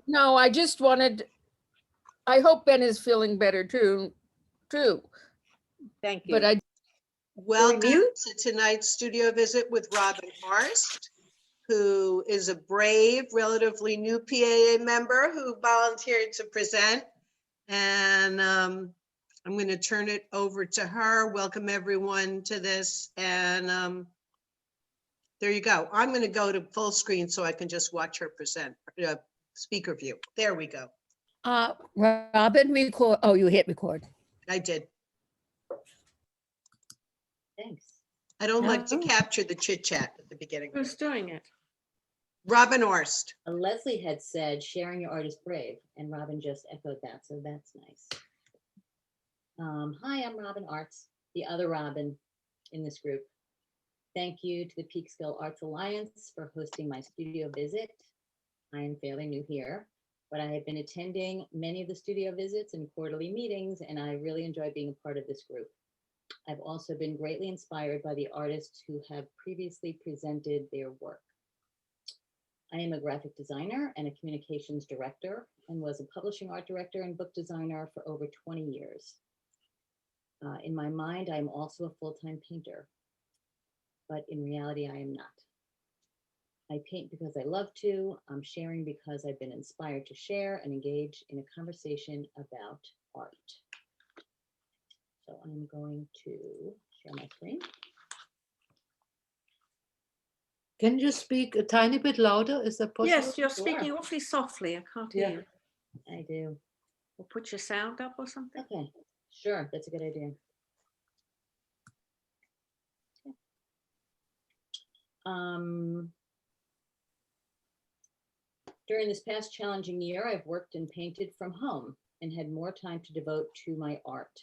No, I just wanted, I hope Ben is feeling better too. Thank you. But I, Welcome mute? to tonight's studio visit with Robin Arzt, who is a brave, relatively new PAA member who volunteered to present. And I'm going to turn it over to her. Welcome everyone to this. And there you go. I'm going to go to full screen so I can just watch her present, speaker view. There we go. Robin, record. Oh, you hit record. I did. Thanks. I don't like to Oh. capture the chit chat at the beginning. Who's doing it? Robin Arzt. Leslie had said sharing your art is brave, and Robin just echoed that, so that's nice. Hi, I'm Robin Arzt, the other Robin in this group. Thank you to the Peekskill Arts Alliance for hosting my studio visit. I am fairly new here, but I have been attending many of the studio visits and quarterly meetings, and I really enjoy being a part of this group. I've also been greatly inspired by the artists who have previously presented their work. I am a graphic designer and a communications director, and was a publishing art director and book designer for over 20 years. In my mind, I am also a full-time painter, but in reality, I am not. I paint because I love to. I'm sharing because I've been inspired to share and engage in a conversation about art. So I'm going to share my screen. Can you speak a tiny bit louder? Is that possible? Yes, you're speaking awfully softly. I can't hear Yeah. you. I do. Or put your sound up or something. Okay, sure, that's a good idea. During this past challenging year, I've worked and painted from home and had more time to devote to my art.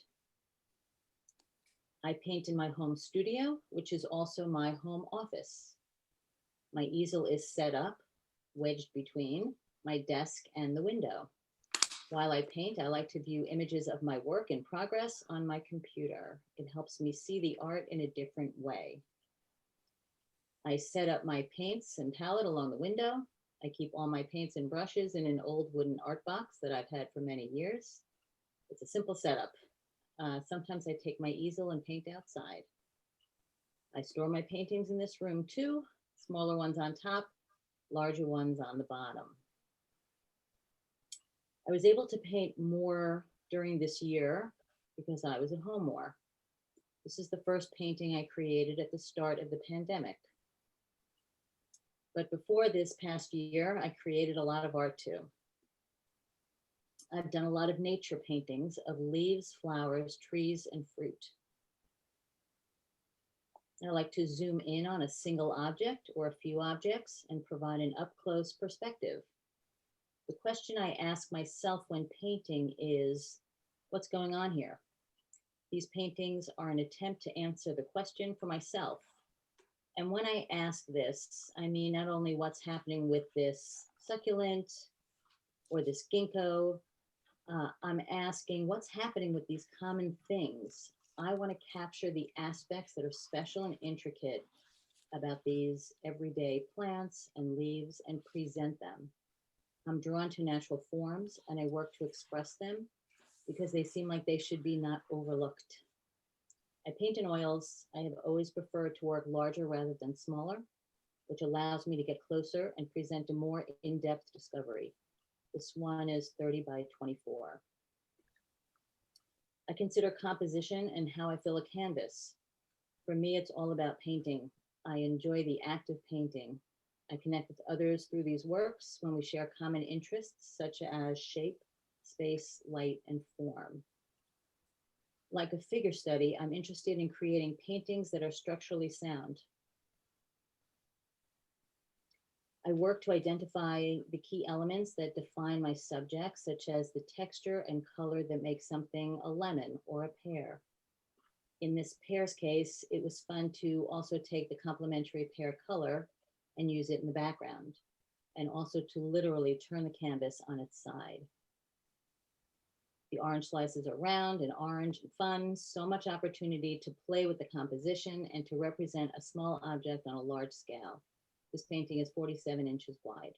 I paint in my home studio, which is also my home office. My easel is set up, wedged between my desk and the window. While I paint, I like to view images of my work in progress on my computer. It helps me see the art in a different way. I set up my paints and palette along the window. I keep all my paints and brushes in an old wooden art box that I've had for many years. It's a simple setup. Sometimes I take my easel and paint outside. I store my paintings in this room too, smaller ones on top, larger ones on the bottom. I was able to paint more during this year because I was at home more. This is the first painting I created at the start of the pandemic. But before this past year, I created a lot of art too. I've done a lot of nature paintings of leaves, flowers, trees, and fruit. I like to zoom in on a single object or a few objects and provide an up-close perspective. The question I ask myself when painting is, what's going on here? These paintings are an attempt to answer the question for myself. And when I ask this, I mean not only what's happening with this succulent or this ginkgo, I'm asking what's happening with these common things. I want to capture the aspects that are special and intricate about these everyday plants and leaves and present them. I'm drawn to natural forms and I work to express them because they seem like they should be not overlooked. I paint in oils. I have always preferred to work larger rather than smaller, which allows me to get closer and present a more in-depth discovery. This one is 30 by 24. I consider composition and how I fill a canvas. For me, it's all about painting. I enjoy the act of painting. I connect with others through these works when we share common interests such as shape, space, light, and form. Like a figure study, I'm interested in creating paintings that are structurally sound. I work to identify the key elements that define my subjects, such as the texture and color that make something a lemon or a pear. In this pear's case, it was fun to also take the complementary pear color and use it in the background, and also to literally turn the canvas on its side. The orange slices are round and orange and fun, so much opportunity to play with the composition and to represent a small object on a large scale. This painting is 47 inches wide.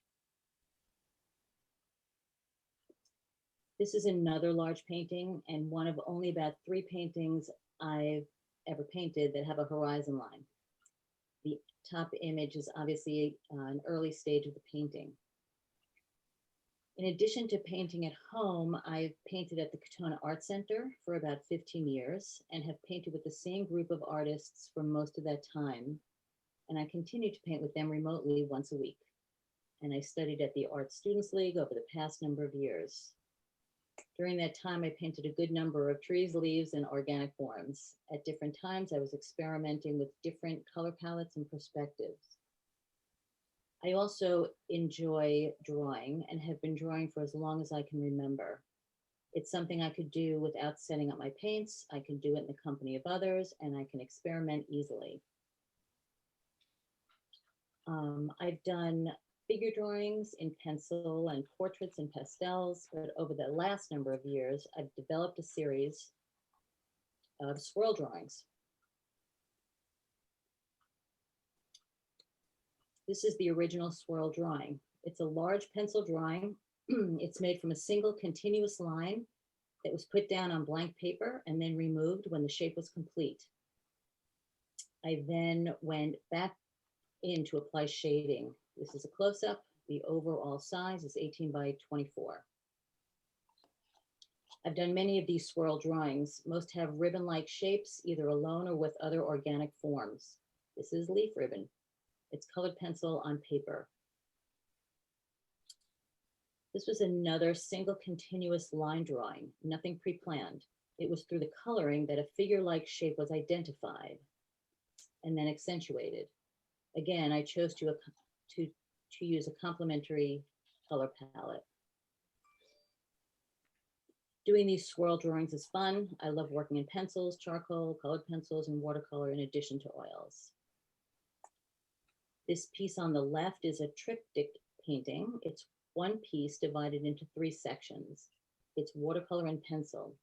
This is another large painting and one of only about 3 paintings I've ever painted that have a horizon line. The top image is obviously an early stage of the painting. In addition to painting at home, I've painted at the Katona Art Center for about 15 years and have painted with the same group of artists for most of that time. And I continue to paint with them remotely once a week. And I studied at the Art Students League over the past number of years. During that time, I painted a good number of trees, leaves, and organic forms. At different times, I was experimenting with different color palettes and perspectives. I also enjoy drawing and have been drawing for as long as I can remember. It's something I could do without setting up my paints. I can do it in the company of others, and I can experiment easily. I've done figure drawings in pencil and portraits in pastels, but over the last number of years, I've developed a series of swirl drawings. This is the original swirl drawing. It's a large pencil drawing. It's made from a single continuous line that was put down on blank paper and then removed when the shape was complete. I then went back in to apply shading. This is a close-up. The overall size is 18 by 24. I've done many of these swirl drawings. Most have ribbon-like shapes, either alone or with other organic forms. This is leaf ribbon. It's colored pencil on paper. This was another single continuous line drawing, nothing pre-planned. It was through the coloring that a figure-like shape was identified and then accentuated. Again, I chose to use a complementary color palette. Doing these swirl drawings is fun. I love working in pencils, charcoal, colored pencils, and watercolor in addition to oils. This piece on the left is a triptych painting. It's one piece divided into 3 sections. It's watercolor and pencil.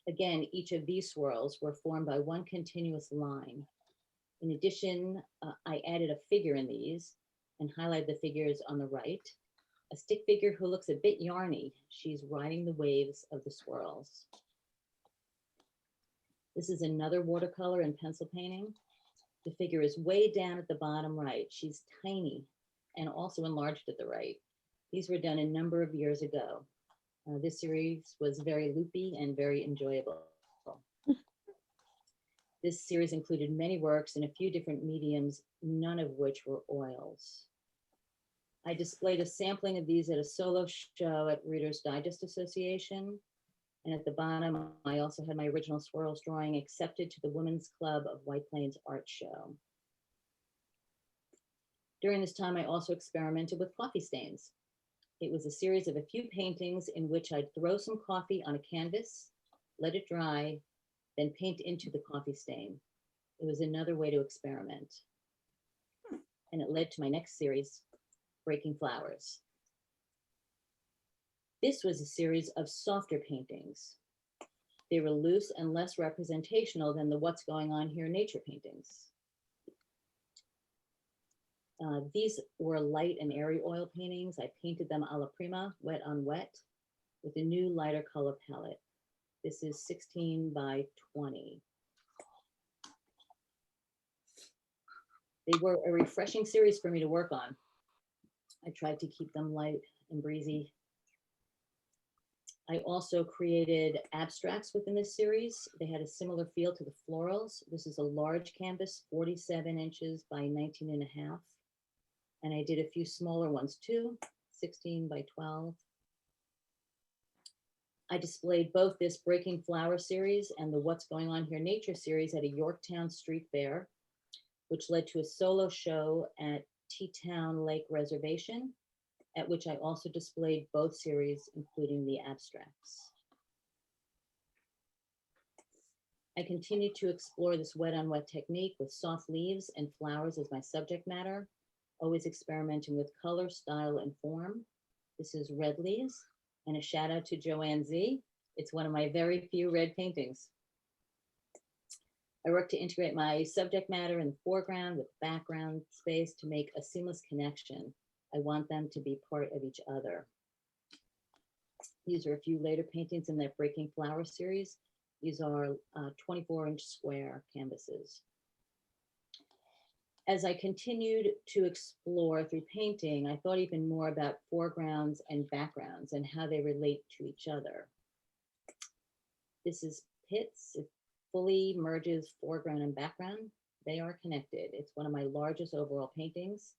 Again, each of these swirls were formed by one continuous line. In addition, I added a figure in these and highlighted the figures on the right. A stick figure who looks a bit yarny. She's riding the waves of the swirls. This is another watercolor and pencil painting. The figure is way down at the bottom right. She's tiny and also enlarged at the right. These were done a number of years ago. This series was very loopy and very enjoyable. This series included many works in a few different mediums, none of which were oils. I displayed a sampling of these at a solo show at Reader's Digest Association. And at the bottom, I also had my original swirls drawing accepted to the Women's Club of White Plains Art Show. During this time, I also experimented with coffee stains. It was a series of a few paintings in which I'd throw some coffee on a canvas, let it dry, then paint into the coffee stain. It was another way to experiment. And it led to my next series, Breaking Flowers. This was a series of softer paintings. They were loose and less representational than the What's Going On Here nature paintings. These were light and airy oil paintings. I painted them alla prima, wet on wet, with a new lighter color palette. This is 16 by 20. They were a refreshing series for me to work on. I tried to keep them light and breezy. I also created abstracts within this series. They had a similar feel to the florals. This is a large canvas, 47 inches by 19 and a half. And I did a few smaller ones too, 16 by 12. I displayed both this Breaking Flower series and the What's Going On Here nature series at a Yorktown street fair, which led to a solo show at Teatown Lake Reservation, at which I also displayed both series, including the abstracts. I continued to explore this wet on wet technique with soft leaves and flowers as my subject matter, always experimenting with color, style, and form. This is Red Leaves, and a shout out to Joanne Z. It's one of my very few red paintings. I work to integrate my subject matter in the foreground with background space to make a seamless connection. I want them to be part of each other. These are a few later paintings in that Breaking Flower series. These are 24-inch square canvases. As I continued to explore through painting, I thought even more about foregrounds and backgrounds and how they relate to each other. This is Pitts. It fully merges foreground and background. They are connected. It's one of my largest overall paintings,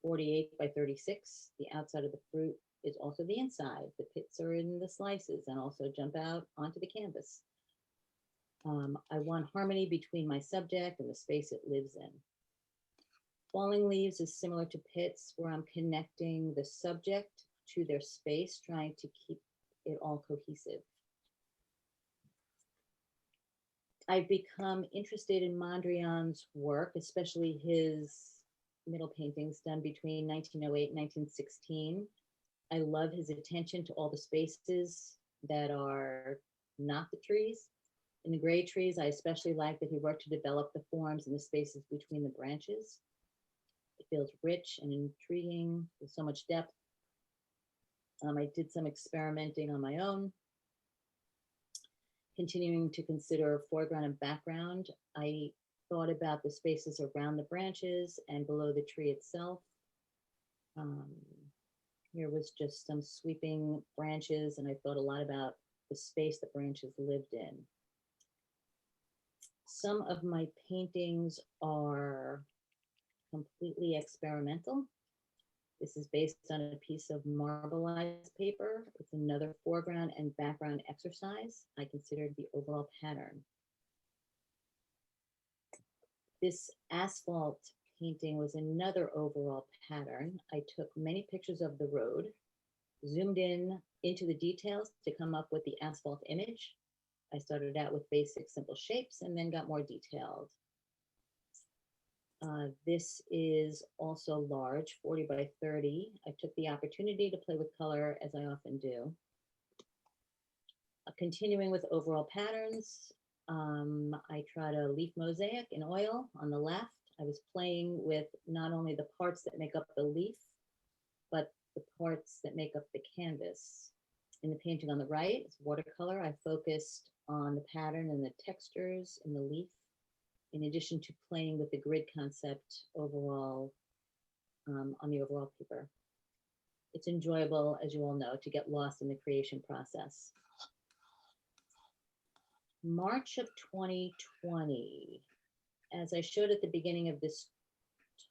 48 by 36. The outside of the fruit is also the inside. The pits are in the slices and also jump out onto the canvas. I want harmony between my subject and the space it lives in. Falling Leaves is similar to Pits, where I'm connecting the subject to their space, trying to keep it all cohesive. I've become interested in Mondrian's work, especially his middle paintings done between 1908 and 1916. I love his attention to all the spaces that are not the trees. In the gray trees, I especially like that he worked to develop the forms and the spaces between the branches. It feels rich and intriguing with so much depth. I did some experimenting on my own. Continuing to consider foreground and background, I thought about the spaces around the branches and below the tree itself. Here was just some sweeping branches, and I thought a lot about the space the branches lived in. Some of my paintings are completely experimental. This is based on a piece of marbleized paper. It's another foreground and background exercise. I considered the overall pattern. This asphalt painting was another overall pattern. I took many pictures of the road, zoomed in into the details to come up with the asphalt image. I started out with basic, simple shapes and then got more detailed. This is also large, 40 by 30. I took the opportunity to play with color, as I often do. Continuing with overall patterns, I tried a leaf mosaic in oil on the left. I was playing with not only the parts that make up the leaf, but the parts that make up the canvas. In the painting on the right, it's watercolor. I focused on the pattern and the textures in the leaf, in addition to playing with the grid concept overall on the overall paper. It's enjoyable, as you all know, to get lost in the creation process. March of 2020, as I showed at the beginning of this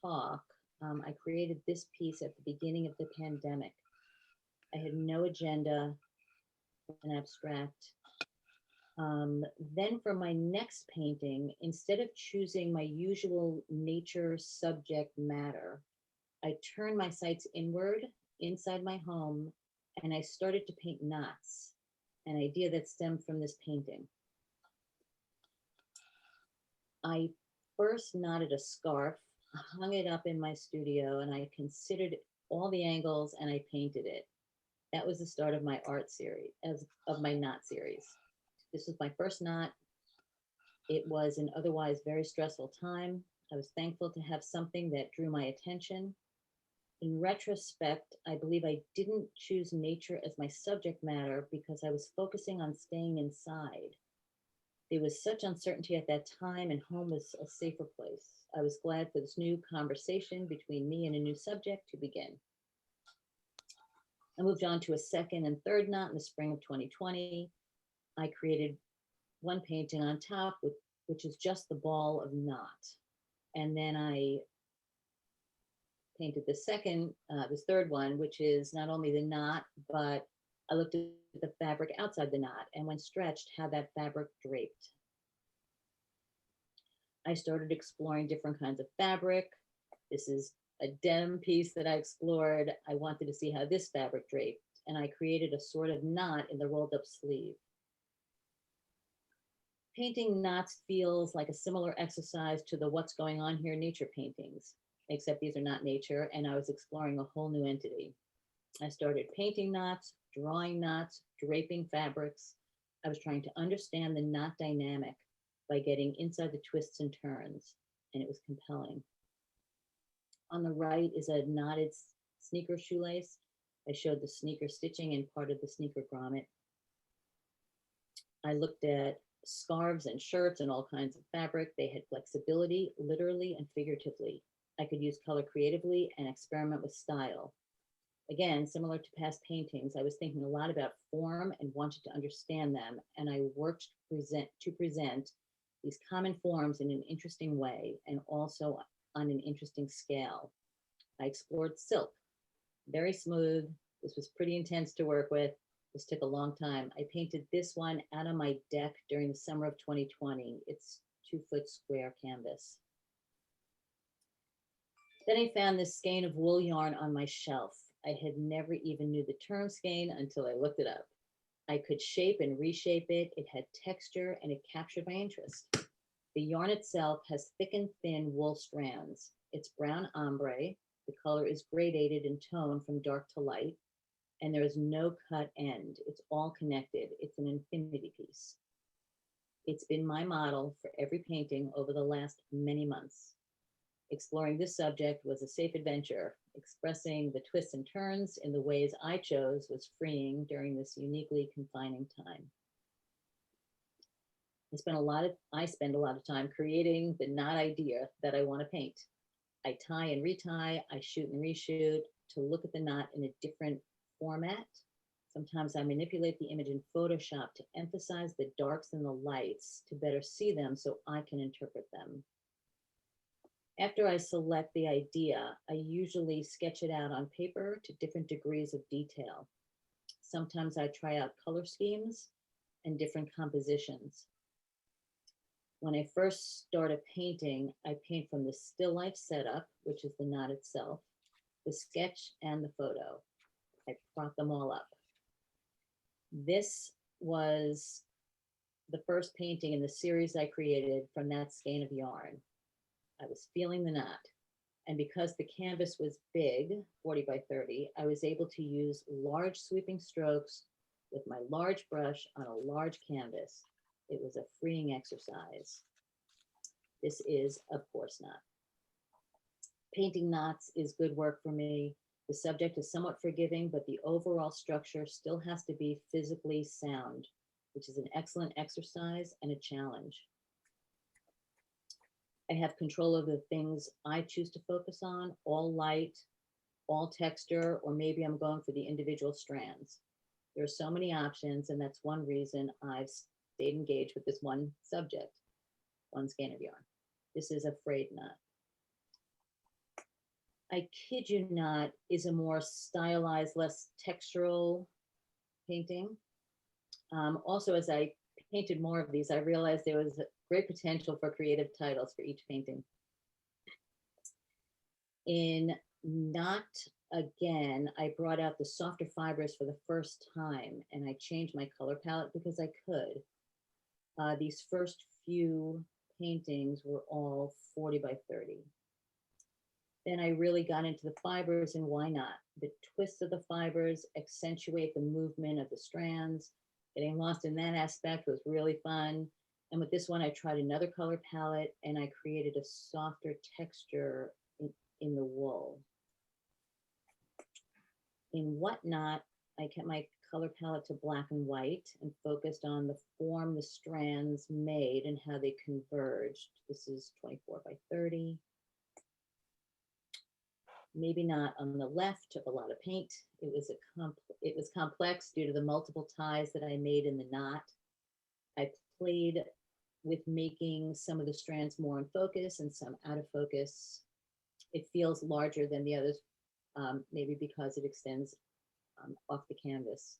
talk, I created this piece at the beginning of the pandemic. I had no agenda, an abstract. Then for my next painting, instead of choosing my usual nature subject matter, I turned my sights inward inside my home, and I started to paint knots, an idea that stemmed from this painting. I first knotted a scarf, hung it up in my studio, and I considered all the angles and I painted it. That was the start of my art series, of my knot series. This was my first knot. It was an otherwise very stressful time. I was thankful to have something that drew my attention. In retrospect, I believe I didn't choose nature as my subject matter because I was focusing on staying inside. There was such uncertainty at that time, and home was a safer place. I was glad for this new conversation between me and a new subject to begin. I moved on to a second and third knot in the spring of 2020. I created one painting on top, which is just the ball of knot. And then I painted this third one, which is not only the knot, but I looked at the fabric outside the knot, and when stretched, how that fabric draped. I started exploring different kinds of fabric. This is a denim piece that I explored. I wanted to see how this fabric draped, and I created a sort of knot in the rolled up sleeve. Painting knots feels like a similar exercise to the What's Going On Here nature paintings, except these are not nature, and I was exploring a whole new entity. I started painting knots, drawing knots, draping fabrics. I was trying to understand the knot dynamic by getting inside the twists and turns, and it was compelling. On the right is a knotted sneaker shoelace. I showed the sneaker stitching and part of the sneaker grommet. I looked at scarves and shirts and all kinds of fabric. They had flexibility, literally and figuratively. I could use color creatively and experiment with style. Again, similar to past paintings, I was thinking a lot about form and wanted to understand them, and I worked to present these common forms in an interesting way and also on an interesting scale. I explored silk, very smooth. This was pretty intense to work with. This took a long time. I painted this one out on my deck during the summer of 2020. It's 2-foot square canvas. Then I found this skein of wool yarn on my shelf. I had never even knew the term skein until I looked it up. I could shape and reshape it. It had texture and it captured my interest. The yarn itself has thick and thin wool strands. It's brown ombre. The color is gradated in tone from dark to light, and there is no cut end. It's all connected. It's an infinity piece. It's been my model for every painting over the last many months. Exploring this subject was a safe adventure. Expressing the twists and turns in the ways I chose was freeing during this uniquely confining time. I spend a lot of time creating the knot idea that I want to paint. I tie and retie, I shoot and reshoot to look at the knot in a different format. Sometimes I manipulate the image in Photoshop to emphasize the darks and the lights to better see them so I can interpret them. After I select the idea, I usually sketch it out on paper to different degrees of detail. Sometimes I try out color schemes and different compositions. When I first start a painting, I paint from the still life setup, which is the knot itself, the sketch, and the photo. I prop them all up. This was the first painting in the series I created from that skein of yarn. I was feeling the knot. And because the canvas was big, 40 by 30, I was able to use large sweeping strokes with my large brush on a large canvas. It was a freeing exercise. This is a course knot. Painting knots is good work for me. The subject is somewhat forgiving, but the overall structure still has to be physically sound, which is an excellent exercise and a challenge. I have control over the things I choose to focus on, all light, all texture, or maybe I'm going for the individual strands. There are so many options, and that's one reason I've stayed engaged with this one subject, one skein of yarn. This is a frayed knot. I kid you not, is a more stylized, less textural painting. Also, as I painted more of these, I realized there was great potential for creative titles for each painting. In Not Again, I brought out the softer fibers for the first time, and I changed my color palette because I could. These first few paintings were all 40 by 30. Then I really got into the fibers, and why not? The twists of the fibers accentuate the movement of the strands. Getting lost in that aspect was really fun. And with this one, I tried another color palette, and I created a softer texture in the wool. In Whatnot, I kept my color palette to black and white and focused on the form the strands made and how they converged. This is 24 by 30. Maybe Not on the left took a lot of paint. It was complex due to the multiple ties that I made in the knot. I played with making some of the strands more in focus and some out of focus. It feels larger than the others, maybe because it extends off the canvas.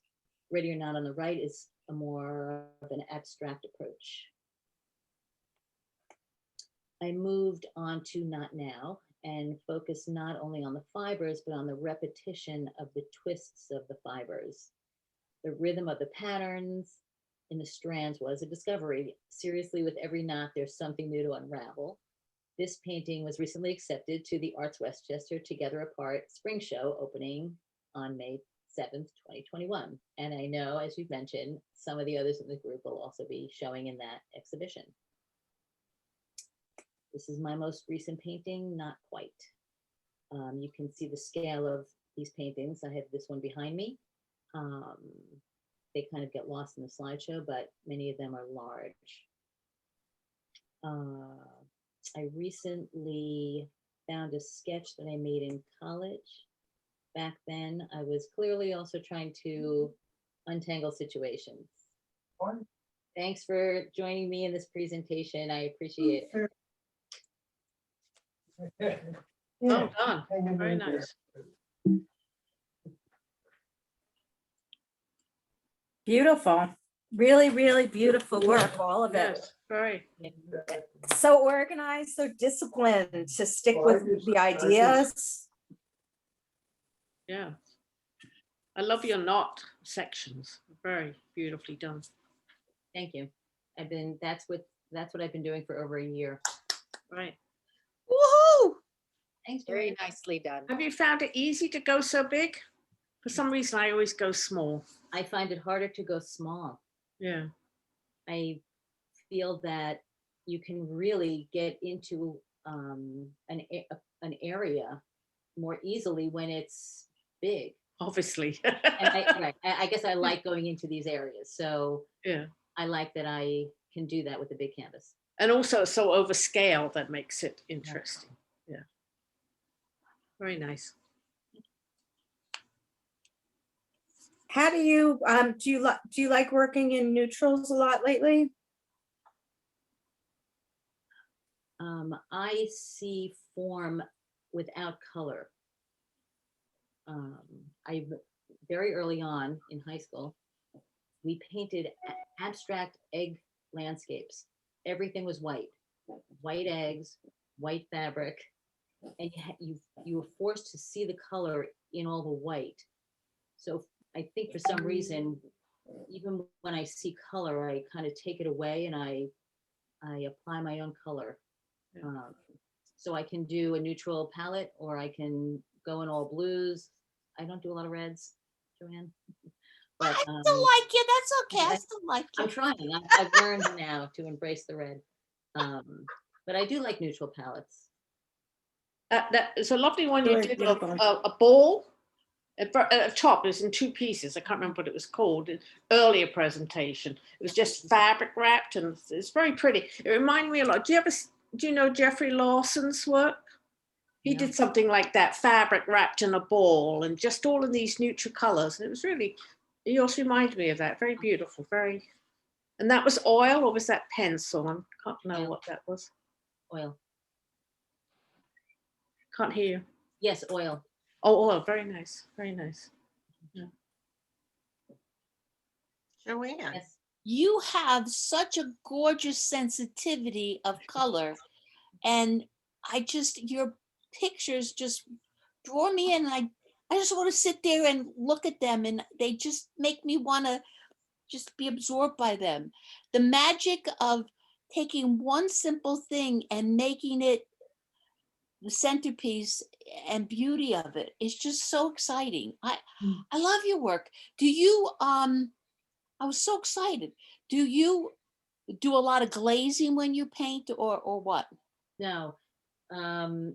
Ready or Not on the right is a more of an abstract approach. I moved on to Not Now and focused not only on the fibers, but on the repetition of the twists of the fibers. The rhythm of the patterns in the strands was a discovery. Seriously, with every knot, there's something new to unravel. This painting was recently accepted to the Arts Westchester Together Apart Spring Show, opening on May 7th, 2021. And I know, as you've mentioned, some of the others in the group will also be showing in that exhibition. This is my most recent painting, Not Quite. You can see the scale of these paintings. I have this one behind me. They kind of get lost in the slideshow, but many of them are large. I recently found a sketch that I made in college. Back then, I was clearly also trying to untangle situations. Thanks for joining me in this presentation. I appreciate it. Well done. Very nice. Beautiful. Really, really beautiful work, all of it. Yes, very. So organized, so disciplined to stick with the ideas. Yeah. I love your knot sections. Very beautifully done. Thank you. That's what I've been doing for over a year. Right. Woohoo! Thanks, Very Joanne. nicely done. Have you found it easy to go so big? For some reason, I always go small. I find it harder to go small. Yeah. I feel that you can really get into an area more easily when it's big. Obviously. And I guess I like going into these areas. So Yeah. I like that I can do that with a big canvas. And also it's so over scale that makes it interesting. Yeah. Very nice. How do you like working in neutrals a lot lately? I see form without color. I very early on in high school, we painted abstract egg landscapes. Everything was white eggs, white fabric, and you were forced to see the color in all the white. So I think for some reason, even when I see color, I kind of take it away and I apply my own color. Yeah. So I can do a neutral palette, or I can go in all blues. I don't do a lot of reds, Joanne. But I still like you. That's okay. I still like I'm you. trying. I've learned now to embrace the red. But I do like neutral palettes. It's a lovely one you Very did beautiful. of a ball. At the top is in two pieces. I can't remember what it was called. An earlier presentation. It was just fabric wrapped, and it's very pretty. It reminded me a lot. Do you know Jeffrey Lawson's work? He No. did something like that, fabric wrapped in a ball, and just all in these neutral colors. And it was really. He also reminded me of that. Very beautiful. Very. And that was oil, or was that pencil? I can't know Oil. what that was. Oil. Can't hear you. Yes, oil. Oh, oil. Very nice. Very nice. Joanne. Yes. You have such a gorgeous sensitivity of color, and your pictures just draw me in. I just want to sit there and look at them, and they just make me want to just be absorbed by them. The magic of taking one simple thing and making it the centerpiece and beauty of it is just so exciting. I love your work. Do you I was so excited. Do you do a lot of glazing when you paint, or what? No.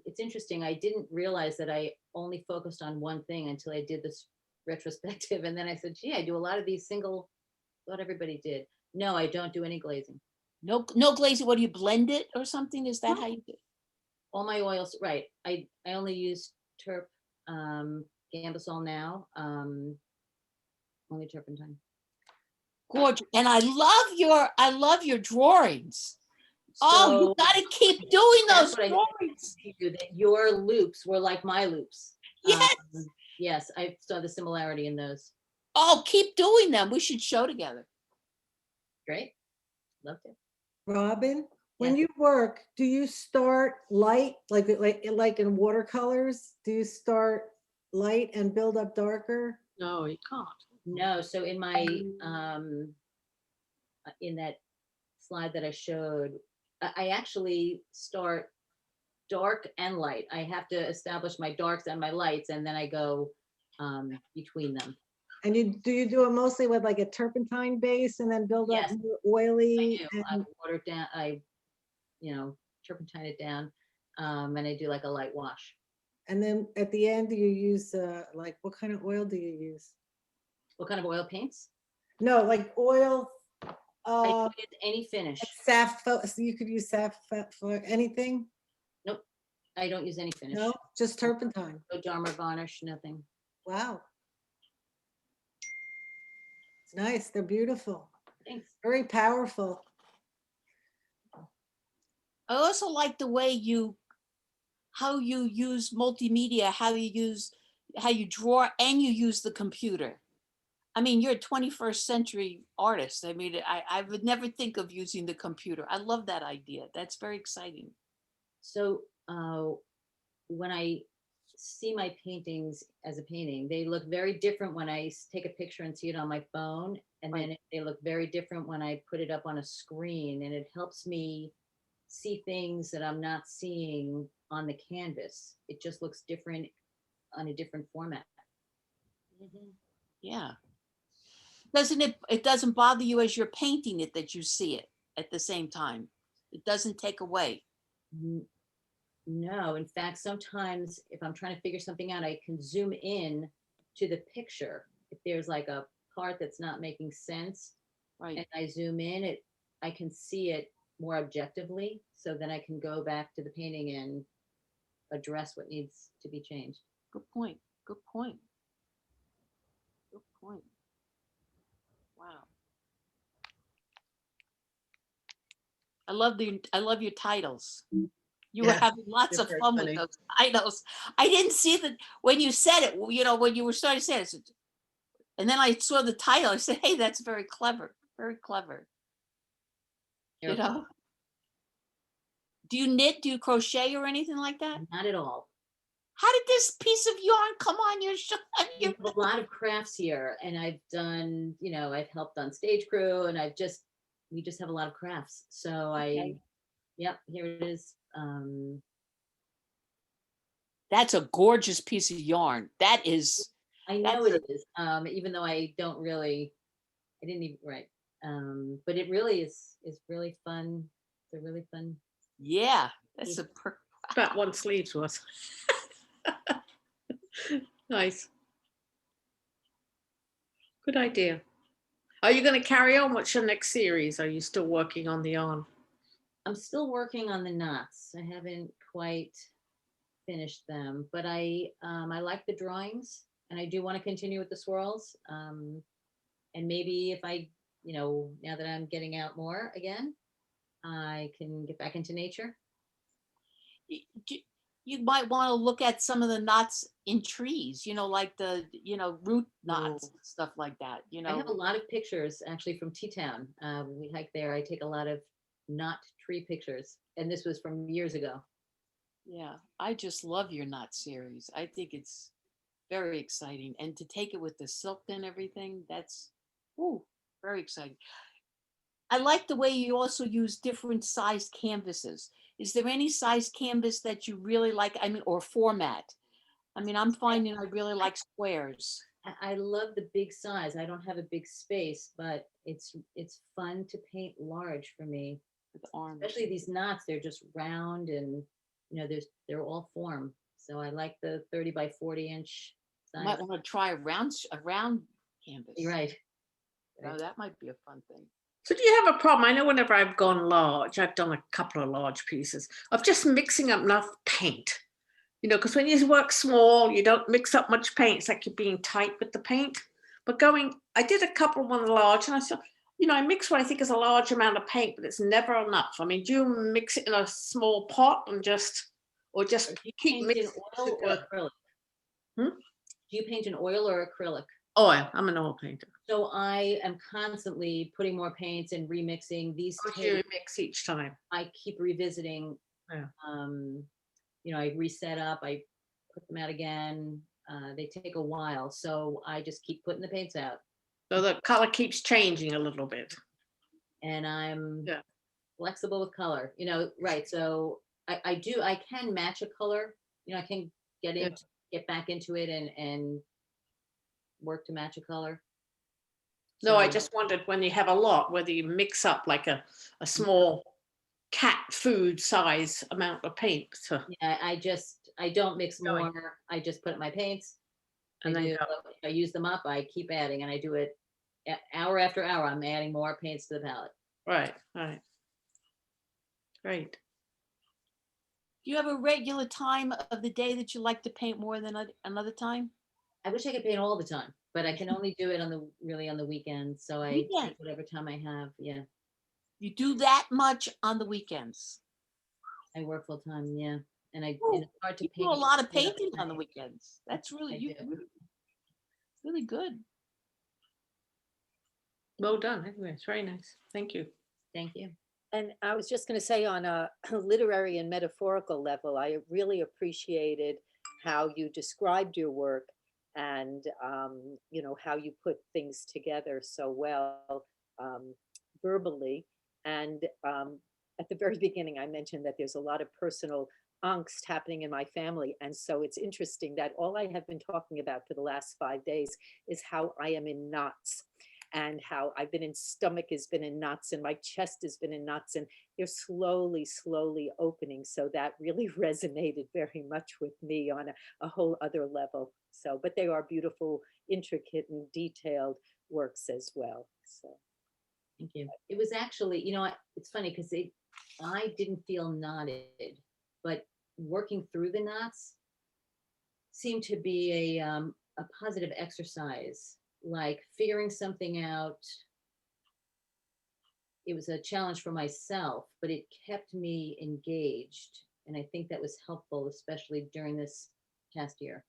It's interesting. I didn't realize that I only focused on one thing until I did this retrospective. And then I said, gee, I do a lot of these thought everybody did. No, I don't do any glazing. No glazing. What do you blend it or something? Is that how you do? All my oils, right. I only use Terp, Gambasol now, only turpentine. Gorgeous. And I love your drawings. Oh, you So gotta keep doing that's those what I drawings. you that your loops were like my loops. Yes. Yes, I saw the similarity in those. Oh, keep doing them. We should show together. Great. Love to. Robin, when Yes. you work, do you start light, like in watercolors? Do you start light and build up darker? No, you can't. No, so in my in that slide that I showed, I actually start dark and light. I have to establish my darks and my lights, and then I go between them. And do you do it mostly with like a turpentine base and then build up Yes, more oily? I do. I water it down, turpentine it down, and I do like a light wash. And then at the end, do you use, like, what kind of oil do you use? What kind of oil paints? No, like oil, I uh, can use any finish. sappho, so you could use sappho for anything? Nope, I don't use any finish. No, just turpentine. No Dharma varnish, nothing. Wow. It's nice. They're beautiful. Thanks. Very powerful. I also like the way how you use multimedia, how you draw and you use the computer. I mean, you're a 21st century artist. I mean, I would never think of using the computer. I love that idea. That's very exciting. So when I see my paintings as a painting, they look very different when I take a picture and see it on my phone. And Right. then they look very different when I put it up on a screen, and it helps me see things that I'm not seeing on the canvas. It just looks different on a different format. Yeah. It doesn't bother you as you're painting it that you see it at the same time. It doesn't take away. No, in fact, sometimes if I'm trying to figure something out, I can zoom in to the picture. If there's like a part that's not making sense, Right. and I zoom in, I can see it more objectively. So then I can go back to the painting and address what needs to be changed. Good point. Good point. Good point. Wow. I love your titles. You were Yeah, having lots they're of very fun funny. with those titles. I didn't see that when you said it, when you were starting to say it, I said, and then I saw the title. I said, hey, that's very clever. Very clever. You're You know? Do you knit? Do you crochet or anything like that? Not at all. How did this piece of yarn come on your show? We have a lot of crafts here, and I've done, I've helped on stage crew, and we just have a lot of crafts. So Okay. yep, here it is. That's a gorgeous piece of yarn. That is. I know That's it is, even though I didn't even, right. But it really is really fun. It's a really fun. Yeah, that's a About one sleeve's worth. Nice. Good idea. Are you going to carry on? What's your next series? Are you still working on the yarn? I'm still working on the knots. I haven't quite finished them, but I like the drawings, and I do want to continue with the swirls. And maybe if I, now that I'm getting out more again, I can get back into nature. You might want to look at some of the knots in trees, like the, root knots, Oh. stuff like that, I have a lot of pictures actually from Teatown. We hike there. I take a lot of knot tree pictures, and this was from years ago. Yeah, I just love your knot series. I think it's very exciting. And to take it with the silk and everything, that's very exciting. I like the way you also use different sized canvases. Is there any size canvas that you really like? I mean, or format? I mean, I'm finding I really like squares. I love the big size. I don't have a big space, but it's fun to paint large for me. With arms. Especially these knots, they're just round, and they're all form. So I like the 30 by 40 inch You size. might want to try a round canvas. You're right. That might be a fun thing. So do you have a problem? I know whenever I've gone large, I've done a couple of large pieces of just mixing up enough paint. Because when you work small, you don't mix up much paint. It's like you're being tight with the paint. But I did a couple of one large, and I said, I mix what I think is a large amount of paint, but it's never enough. I mean, do you mix it in a small pot and or just Do you keep paint in mixing? oil or acrylic? Hmm? Do you paint in oil or acrylic? Oil. I'm an oil painter. So I am constantly putting more paints and remixing these. What do you mix each time? I keep revisiting. Yeah. I reset up, I put them out again. They take a while, so I just keep putting the paints out. So the color keeps changing a little bit. And I'm Yeah. flexible with color, right. So I can match a color, I can get back into it and work to match a color. No, I So- just wondered when you have a lot, whether you mix up like a small cat food size amount of paint. So Yeah, I don't mix Going. more. I just put my paints. And then go. I use them up. I keep adding, and I do it hour after hour. I'm adding more paints to the palette. Right, right. Great. Do you have a regular time of the day that you like to paint more than another time? I wish I could paint all the time, but I can only do it really on the weekends. So I Weekend. take whatever time I have. Yeah, You do that much on the weekends? I work full time. Yeah, and Ooh, it's hard to You paint. do a lot of straight up painting at on the night. weekends. That's really, I you, do. really good. Well done. Anyway, it's very nice. Thank you. Thank you. And I was just going to say, on a literary and metaphorical level, I really appreciated how you described your work and, you know, how you put things together so well verbally. And at the very beginning, I mentioned that there's a lot of personal angst happening in my family. And so it's interesting that all I have been talking about for the last 5 days is how I am in knots, and how I've been in stomach has been in knots, and my chest has been in knots, and they're slowly, slowly opening. So that really resonated very much with me on a whole other level. So, but they are beautiful, intricate and detailed works as well. So. Thank you. It was actually, you know, it's funny because I didn't feel knotted, but working through the knots seemed to be a positive exercise, like figuring something out. It was a challenge for myself, but it kept me engaged. And I think that was helpful, especially during this past year.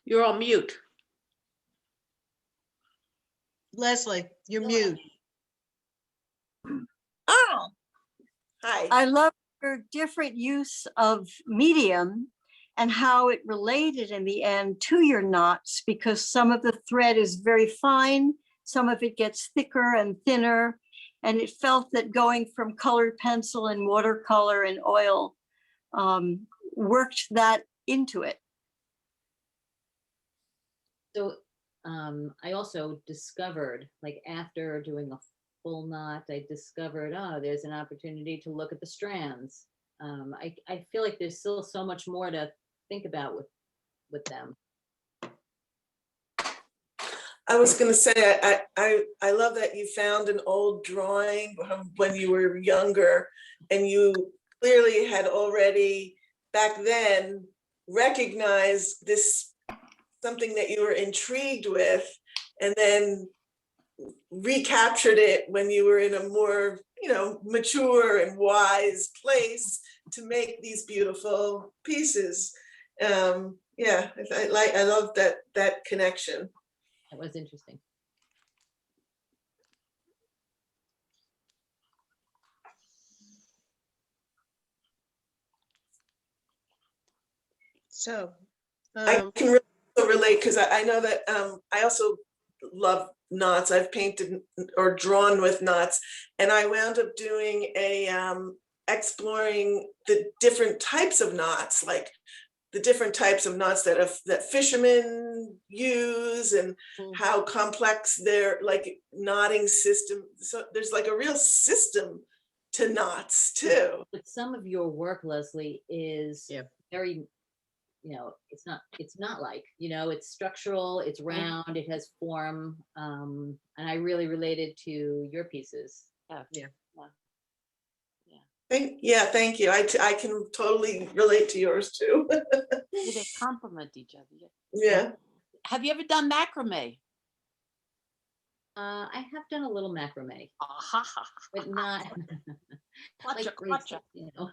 You're on mute. Leslie, you're mute. Oh, Hi. I love your different use of medium and how it related in the end to your knots, because some of the thread is very fine, some of it gets thicker and thinner, and it felt that going from colored pencil and watercolor and oil worked that into it. So I also discovered, like after doing a full knot, I discovered, oh, there's an opportunity to look at the strands. I feel like there's still so much more to think about with them. I was going to say, I love that you found an old drawing from when you were younger, and you clearly had already back then recognized this, something that you were intrigued with, and then recaptured it when you were in a more, you know, mature and wise place to make these beautiful pieces. Yeah, I love that connection. That was interesting. So, I can really relate because I know that I also love knots. I've painted or drawn with knots, and I wound up doing a exploring the different types of knots, like the different types of knots that fishermen use, and how complex their like knotting system. So there's like a real system to knots too. But some of your work, Leslie, is Yeah. very, you know, it's not like, you know, it's structural, it's round, it has form. And I really related to your pieces. Yeah. Thank you. I can totally relate to yours too. They complement each other. Yeah. Have you ever done macrame? I have done a little macrame, Aha. but not like Clutcha, great clutcha. stuff, you know.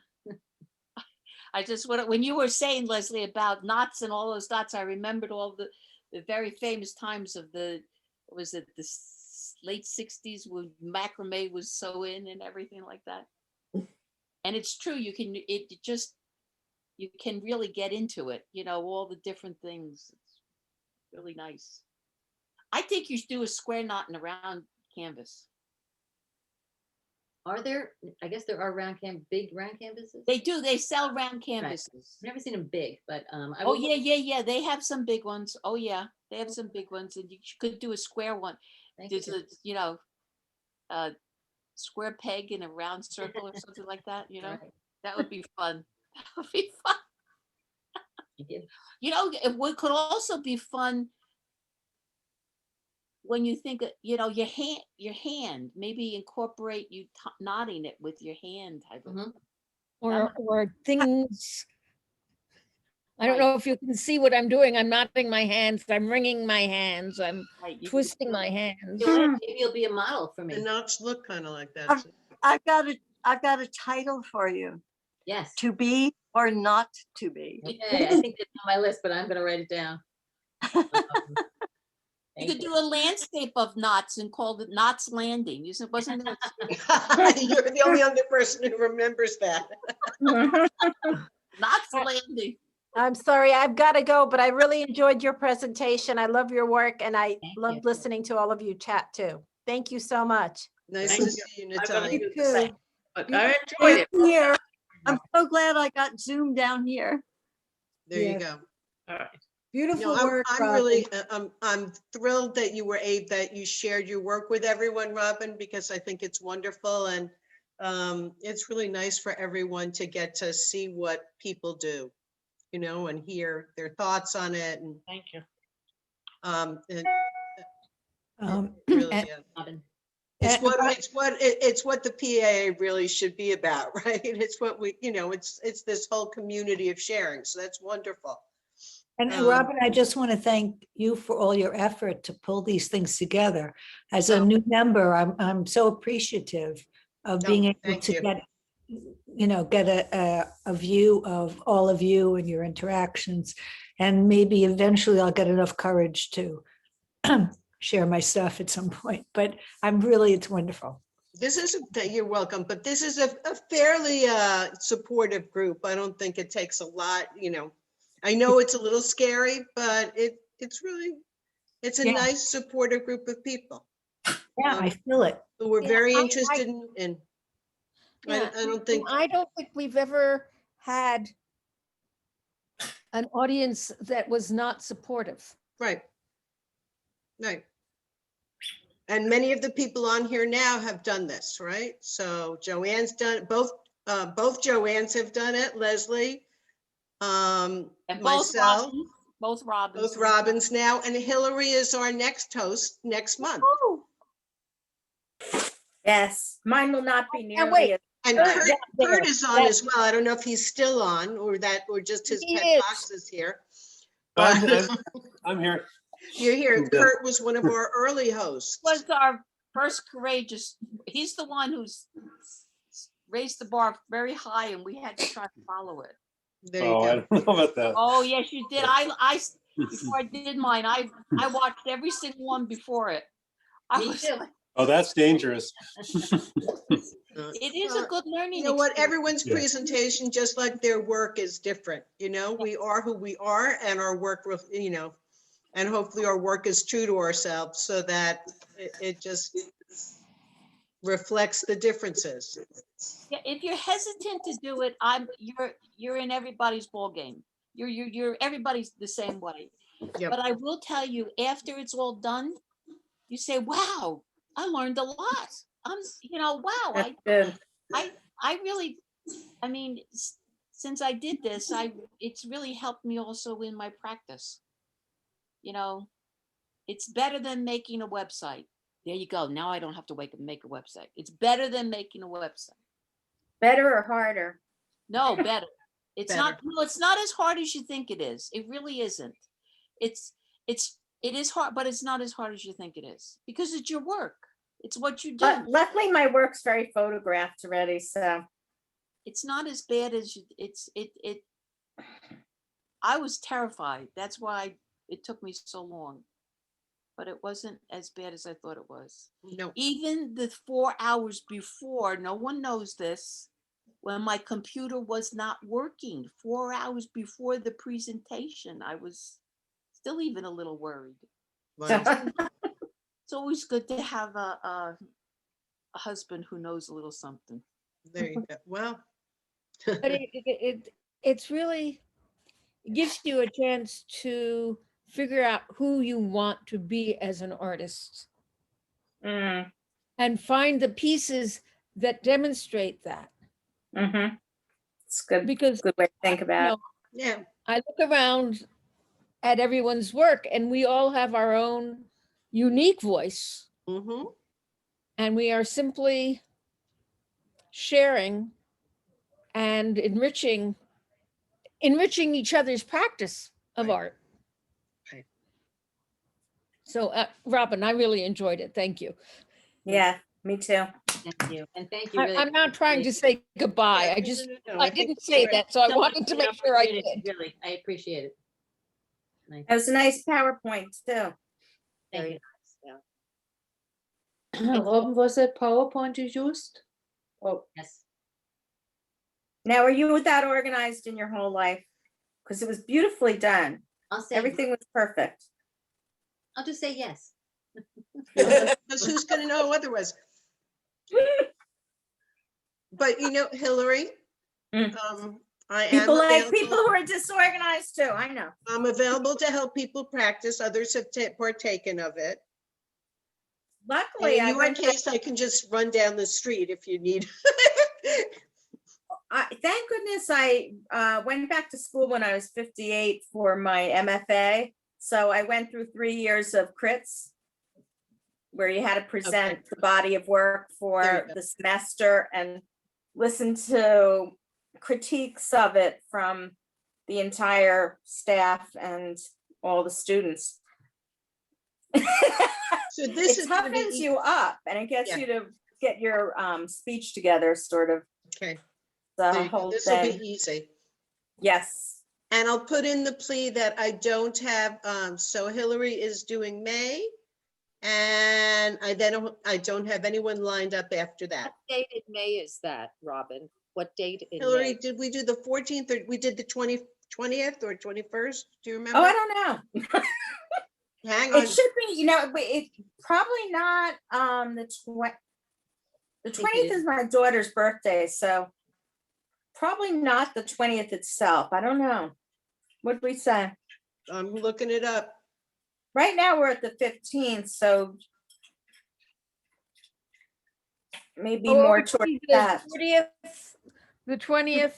I just, when you were saying, Leslie, about knots and all those knots, I remembered all the very famous times of was it the late 60s when macrame was so in and everything like that. And it's true, you can really get into it, you know, all the different things. It's really nice. I think you should do a square knot and a round canvas. Are there, I guess there are big round canvases? They do, they sell round canvases. I've never seen them big, but I Oh, will look. yeah. They have some big ones. Oh, yeah. They have some big ones, and you could do a square one. Thank There's you. a, you know, square peg in a round circle or something like that, you know? Right. That would be fun. That would be fun. Thank you. You know, what could also be fun when you think, your hand, maybe incorporate you nodding it with your hand type of. Mhm. Or things. I don't Right. know if you can see what I'm doing. I'm nodding my hands, I'm wringing my hands, I'm Right, you can twisting do my it. hands. Joanne, maybe you'll be a model for The me. notes look kind of like that. I've too. I've got a title for you. Yes. To be or not to be. Okay, I think it's on my list, but I'm gonna write it down. You Thank could do a landscape of knots and call it Knots Landing. You said, wasn't that? You're the only other person who remembers that. Knots Landing. I'm sorry, I've got to go, but I really enjoyed your presentation. I love your work and I Thank loved you. listening to all of you chat too. Thank you so much. Nice Thank to you. see you, I'm gonna Natalia. do the same, but I enjoyed Same it. here. I'm so glad I got Zoom down here. There you Yes. go. All right. Beautiful No, work, I'm Robin. really, I'm thrilled that you were that you shared your work with everyone, Robin, because I think it's wonderful and it's really nice for everyone to get to see what people do, and hear their thoughts on it and Thank you. it Um, really and- is. Robin. It's what the PAA really should be about, right? It's what it's this whole community of sharing. So that's wonderful. And Um, Robin, I just want to thank you for all your effort to pull these things together. As a Oh. new member, I'm so appreciative of being able thank to you. get a view of all of you and your interactions. And maybe eventually I'll get enough courage to share my stuff at some point, but it's wonderful. You're welcome, but this is a fairly supportive group. I don't think it takes a lot, I know it's a little scary, but it's a Yeah. nice supportive group of people Yeah, I feel it. who were Yeah, very I- interested in. Yeah, I don't and think, I don't think we've ever had an audience that was not supportive. right. Right. And many of the people on here now have done this, right? So Joanne's done, both Joannes have done it, Leslie, And myself, both Robins. both Robins now, and Hillary is our next host next month. Yes, mine will not be And nearly as. And Kurt Kurt, down there, Kurt is on as well. I don't know if he's still on or just his He pet is. box is here. I'm, But I'm here. you're here. I'm good. Kurt was one of our early hosts. Was our first courageous, he's the one who's raised the bar very high and we had to try to follow it. There you Oh, I go. don't know about that. Oh, yes, you did. Before I did mine, I watched every single one before it. I Me was too. like, Oh, that's dangerous. it is a good learning. You know what? experience. Everyone's Yeah. presentation, just like their work, is different. We are who we are, and our work, and hopefully our work is true to ourselves, so that it just reflects the differences. Yeah, if you're hesitant to do it, you're in everybody's ball game. You're everybody's the same way. Yep. But I will tell you, after it's all done, you say, "Wow, I learned a lot." Wow, That's good. I really, I mean, since I did this, it's really helped me also in my practice. It's better than making a website. There you go. Now I don't have to make a website. It's better than making a website. Better or harder? No, better. It's Better. not. No, it's not as hard as you think it is. It really isn't. It is hard, but it's not as hard as you think it is because it's your work. It's what you do. But luckily my work's very photographed already, so. It's not as bad as you. I was terrified. That's why it took me so long. But it wasn't as bad as I thought it was. No. Even the 4 hours before, no one knows this, when my computer was not working, 4 hours before the presentation, I was still even a little worried. Wow. It's always good to have a husband who knows a little something. There you go. Well, But it's really, it gives you a chance to figure out who you want to be as an artist. Mm. and find the pieces that demonstrate that. Mm-hmm. It's good. Because Good way to think about it. Yeah. I look around at everyone's work and we all have our own unique voice, Mm-hmm. and we are simply sharing and enriching each other's practice of Right. art. Right. So, Robin, I really enjoyed it. Thank you. Yeah, me too. Thank you. And thank you. Really I'm not trying to say goodbye. Yeah, I no, just, no, I think didn't it's say great. that, so I so much wanted to for the make sure I opportunity, did. Really, I appreciate it. Nice. That was a nice PowerPoint too. Thank Very you. Yeah. Robin, was that PowerPoint you used? Oh, Yes. Now, are you that organized in your whole life? Because it was beautifully done. I'll say, Everything was perfect. I'll just say yes. Because who's going to know otherwise? But Hillary, Mm. I am People like available. people who are disorganized too. I know. I'm available to help people practice. Others have partaken of it. And Luckily, in I your went. case, I can just run down the street if you need. Thank goodness I went back to school when I was 58 for my MFA. So I went through 3 years of crits where you had to present the body of work There for you go. the semester and listen to critiques of it from the entire staff and all the students. So this It is going to toughens be you up and it gets Yeah. you to get your speech together, sort of okay. the There you go. whole This will be thing. easy. Yes. And I'll put in the plea that I don't have, so Hillary is doing May. And I don't have anyone lined up after that. What date in May is that, Robin? What date in Hillary, May? did we do the 14th or we did the 20th or 21st? Do you remember? Oh, I don't know. Hang on. It should be, it probably not the 20th is my daughter's birthday, so probably not the 20th itself. I don't know. What did we say? I'm looking it up. Right now we're at the 15th, so maybe Oh, more it would towards be that. The 20th.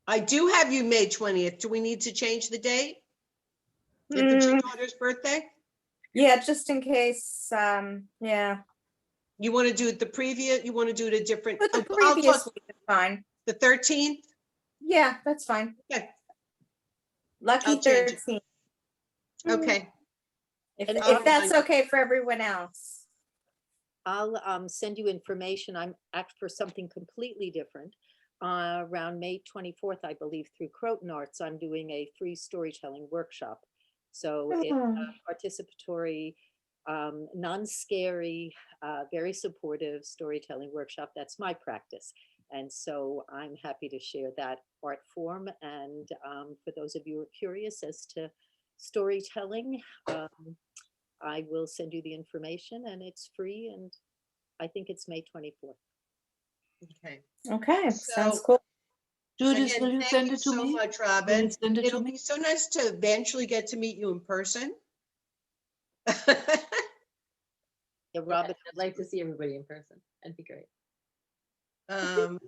I do have you May 20th. Do we need to change the date? If it's your daughter's birthday? Yeah, just in case, yeah. You want to do it the previous, you want to do it a different? But the I'll previous talk week is fine. the 13th? Yeah, that's fine. Okay. Lucky I'll change it. 13th. Okay. And If that's okay for everyone else. I'll send you information. I'm for something completely different. Around May 24th, I believe, through Croton Arts, I'm doing a free storytelling workshop. So it's a participatory, non-scary, very supportive storytelling workshop. That's my practice. And so I'm happy to share that art form. And for those of you who are curious as to storytelling, I will send you the information and it's free. And I think it's May 24th. Okay. Okay, sounds So- cool. Judith, Again, will you thank send you it to so me? much, Will Robin. you send it to It'll me? be so nice to eventually get to meet you in person. Yeah, Robin, I'd like to see everybody in person. That'd be great.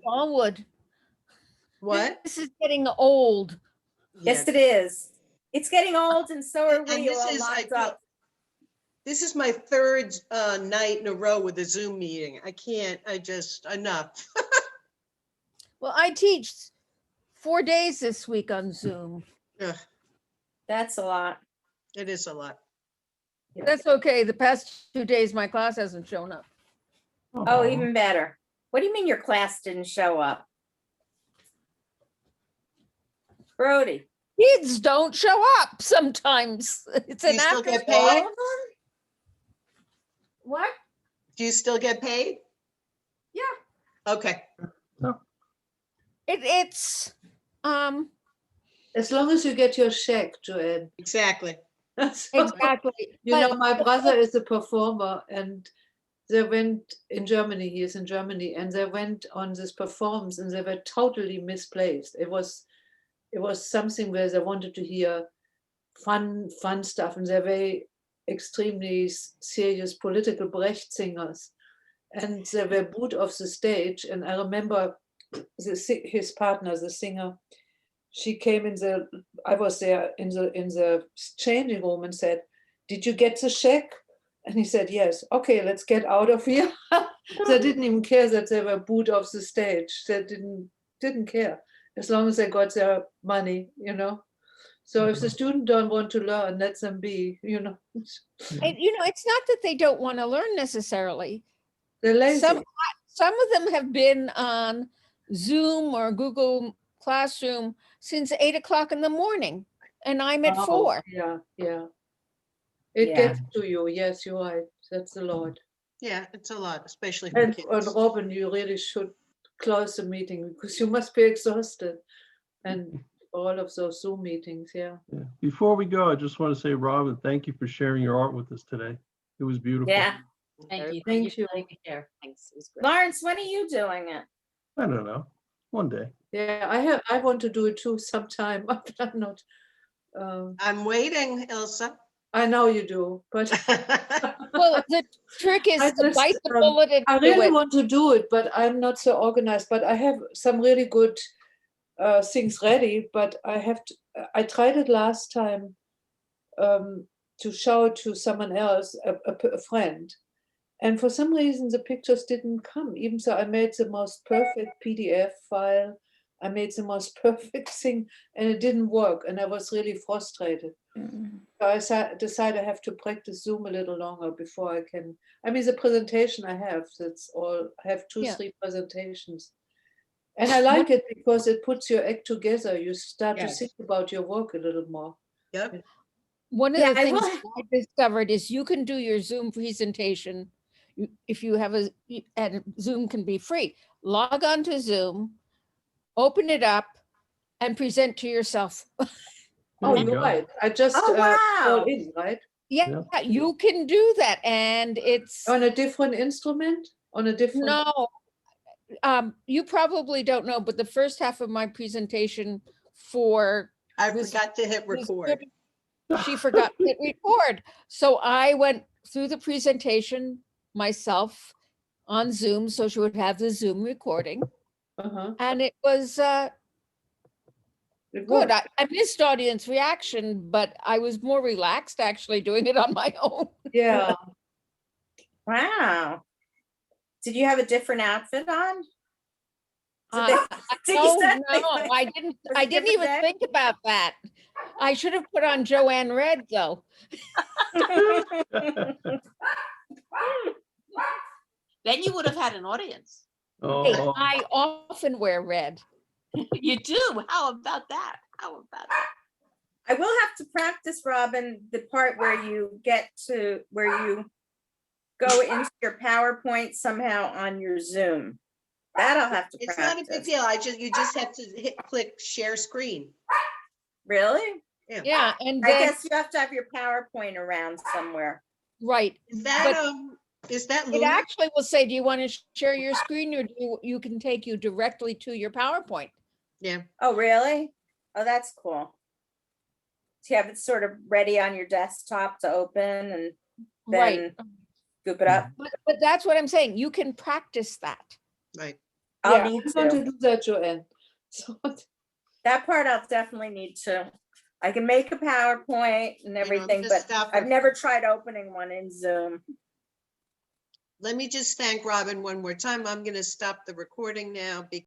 All would. What? This is getting old. Yes, it is. It's getting old and so are And we this all is, locked up. This is my third night in a row with a Zoom meeting. Enough. Well, I teach 4 days this week on Zoom. Ugh, That's a lot. it is a lot. That's okay. The past 2 days, my class hasn't shown up. Oh, even better. What do you mean your class didn't show up? Brody. Kids don't show up sometimes. It's Do an you still after get school. paid? What? Do you still get paid? Yeah. Okay. It's As long as you get your check, Joanne. Exactly. So, exactly. You know, my brother is a performer and they went in Germany, he is in Germany, and they went on this performance and they were totally misplaced. It was something where they wanted to hear fun stuff and they're very extremely serious political Brecht singers. and they were booed off the stage. And I remember his partner, the singer, she came I was there in the changing room and said, "Did you get the check?" And he said, "Yes." "Okay, let's get out of here." They didn't even care that they were booed off the stage. They didn't care as long as they got their money, you know. So if the student don't want to learn, let them be, you know. It's not that they don't want to learn necessarily. They're lazy. Some of them have been on Zoom or Google Classroom since 8 o'clock in the morning, and I'm at 4. Yeah. It Yeah. gets to you. Yes, you're right. That's a lot. Yeah, it's a lot, especially for And kids. Robin, you really should close the meeting because you must be exhausted. And all of those Zoom meetings, yeah. Yeah. Before we go, I just want to say, Robin, thank you for sharing your art with us today. It was beautiful. Yeah. Thank you. Thank you. for letting me share. Thanks. It was great. Lawrence, when are you doing it? I don't know. One day. Yeah, I want to do it too sometime, but I'm not. I'm waiting, Ilsa. I know you do, but Well, the trick is I to just, bite the bullet and I do really it. want to do it, but I'm not so organized. But I have some really good things ready. But I tried it last time to show it to someone else, a friend, and for some reason the pictures didn't come. Even so, I made the most perfect PDF file. I made the most perfect thing, and it didn't work, and I was really frustrated. So I decided I have to practice Zoom a little longer before I can. I mean, the presentation I have, that's all. I have 3 presentations. And I like it because it puts your act together. You start to think about your work a little more. Yep. One of Yeah, the I things will- I discovered is you can do your Zoom presentation. If you have and Zoom can be free, log on to Zoom, open it up, and present to yourself. Oh, There you you're go. right. I just Oh, call wow. in, right? Yeah, you can do that. And it's On a different instrument? On a different. no, you probably don't know, but the first half of my presentation I was- forgot to hit was record. she forgot to hit record. So I went through the presentation myself on Zoom, so she would have the Zoom recording. Uh-huh. And it was It good. worked. I missed audience reaction, but I was more relaxed actually doing it on my own. Yeah. Wow. Did you have a different outfit on? Did they- No, did you say- I didn't. Was I it didn't different even day? think about that. I should have put on Joanne Red though. Then you would have had an audience. Hey, Oh, I often wear red. You do. How about that? How about that? I will have to practice, Robin, the part where you go into your PowerPoint somehow on your Zoom. That I'll have to It's practice. not a big deal. You just have to click share screen. Really? Yeah, and I then guess you have to have your PowerPoint around somewhere. right. Is that It Luna? actually will say, do you want to share your screen or you can take you directly to your PowerPoint? Yeah. Oh, really? Oh, that's cool. So you have it sort of ready on your desktop to open and Right. then scoop it up. But that's what I'm saying. You can practice that. Right. I'll Yeah, need I'm going to. to do that, Joanne. So That part I'll definitely need to. I can make a PowerPoint and everything, just but stop I've it. never tried opening one in Zoom. Let me just thank Robin one more time. I'm going to stop the recording now because